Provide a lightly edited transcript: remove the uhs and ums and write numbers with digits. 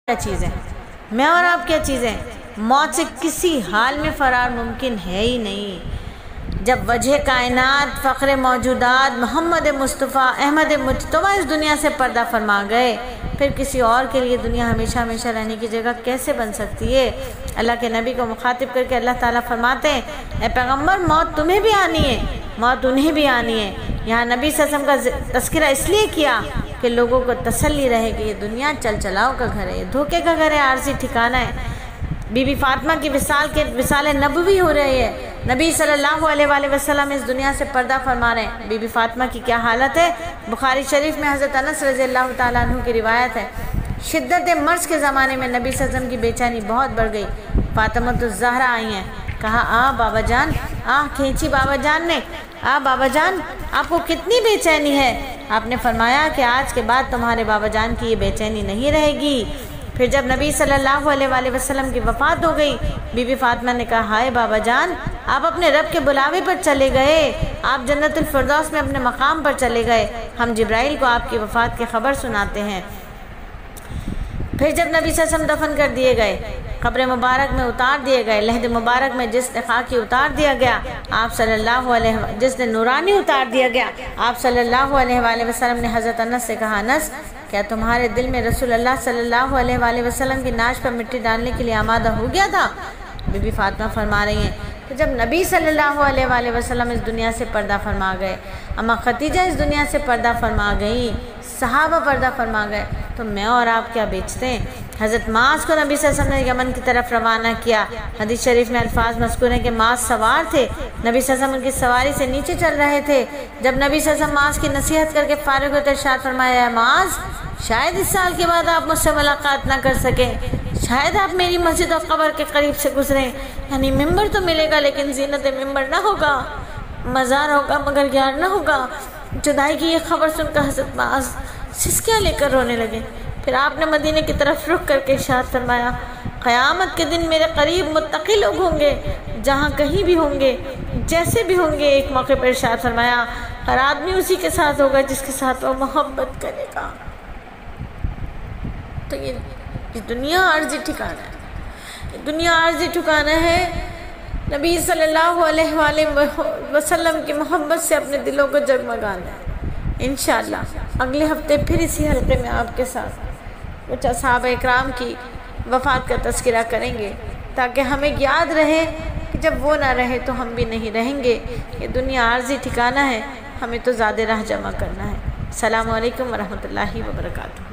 کیا چیز ہے، میں اور آپ کیا چیز ہیں؟ موت سے کسی حال میں فرار ممکن ہے ہی نہیں۔ جب وجہ کائنات، فخر موجودات، محمد مصطفیٰ، احمد مجتبیٰ اس دنیا سے پردہ فرما گئے، پھر کسی اور کے لیے دنیا ہمیشہ ہمیشہ رہنے کی جگہ کیسے بن سکتی ہے؟ اللہ کے نبی کو مخاطب کر کے اللہ تعالیٰ فرماتے ہیں، اے پیغمبر، موت تمہیں بھی آنی ہے، موت انہیں بھی آنی ہے۔ یہاں نبی صلی اللہ علیہ وسلم کا تذکرہ اس لیے کیا کہ لوگوں کو تسلی رہے کہ یہ دنیا چل چلاؤ کا گھر ہے، یہ دھوکے کا گھر ہے، عارضی ٹھکانہ ہے۔ بی بی فاطمہ کی وصال نبوی ہو رہی ہے، نبی صلی اللہ علیہ وآلہ وسلم اس دنیا سے پردہ فرما رہے ہیں۔ بی بی فاطمہ کی کیا حالت ہے؟ بخاری شریف میں حضرت انس رضی اللہ تعالیٰ عنہ کی روایت ہے، شدت مرض کے زمانے میں نبی صلی اللہ علیہ وسلم کی بے چینی بہت بڑھ گئی۔ فاطمہ الزہرا آئی ہیں، کہا بابا جان، کھینچی بابا جان نے، بابا جان آپ کو کتنی بے چینی ہے؟ آپ نے فرمایا کہ آج کے بعد تمہارے بابا جان کی یہ بے چینی نہیں رہے گی۔ پھر جب نبی صلی اللہ علیہ وآلہ وسلم کی وفات ہو گئی، بی بی فاطمہ نے کہا، ہائے بابا جان، آپ اپنے رب کے بلاوے پر چلے گئے، آپ جنت الفردوس میں اپنے مقام پر چلے گئے، ہم جبرائیل کو آپ کی وفات کی خبر سناتے ہیں۔ پھر جب نبی صلی اللہ علیہ وسلم دفن کر دیے گئے، قبر مبارک میں اتار دیے گئے، لحد مبارک میں جس نے خاکی اتار دیا گیا، آپ صلی اللہ علیہ جس نے نورانی اتار دیا گیا، آپ صلی اللہ علیہ وآلہ وسلم نے حضرت انس سے کہا، انس، کیا تمہارے دل میں رسول اللہ صلی اللہ علیہ وآلہ وسلم کی ناش پر مٹی ڈالنے کے لیے آمادہ ہو گیا تھا؟ بی بی فاطمہ فرما رہی ہیں کہ جب نبی صلی اللہ علیہ وآلہ وسلم اس دنیا سے پردہ فرما گئے، اما خدیجہ اس دنیا سے پردہ فرما گئی، صحابہ پردہ فرما گئے، تو میں اور آپ کیا بیچتے ہیں؟ حضرت معاذ کو نبی صلی اللہ علیہ وسلم نے یمن کی طرف روانہ کیا، حدیث شریف میں الفاظ مذکور ہیں کہ معاذ سوار تھے، نبی صلی اللہ علیہ وسلم کی سواری سے نیچے چل رہے تھے، جب نبی صلی اللہ علیہ وسلم معاذ کی نصیحت کر کے فارغ ہوتے ارشاد فرمایا، اے معاذ، شاید اس سال کے بعد آپ مجھ سے ملاقات نہ کر سکیں، شاید آپ میری مسجد اور قبر کے قریب سے گزریں، یعنی ممبر تو ملے گا لیکن زینت ممبر نہ ہوگا، مزار ہوگا مگر یار نہ ہوگا۔ جدائی کی یہ خبر سن کر حضرت معاذ سسکیاں لے کر رونے لگے۔ پھر آپ نے مدینے کی طرف رخ کر کے ارشاد فرمایا، قیامت کے دن میرے قریب متقی لوگ ہوں گے، جہاں کہیں بھی ہوں گے، جیسے بھی ہوں گے۔ ایک موقع پر ارشاد فرمایا، ہر آدمی اسی کے ساتھ ہوگا جس کے ساتھ وہ محبت کرے گا۔ تو یہ دنیا عارضی ٹھکانہ ہے، دنیا عارضی ٹھکانہ ہے۔ نبی صلی اللہ علیہ وآلہ وسلم کی محبت سے اپنے دلوں کو جگمگانا ہے۔ انشاءاللہ اگلے ہفتے پھر اسی حلقے میں آپ کے ساتھ کچھ صحابہ اکرام کی وفات کا تذکرہ کریں گے، تاکہ ہمیں یاد رہے کہ جب وہ نہ رہے تو ہم بھی نہیں رہیں گے۔ یہ دنیا عارضی ٹھکانہ ہے، ہمیں تو زیادہ راہ جمع کرنا ہے۔ السلام علیکم ورحمۃ اللہ وبرکاتہ۔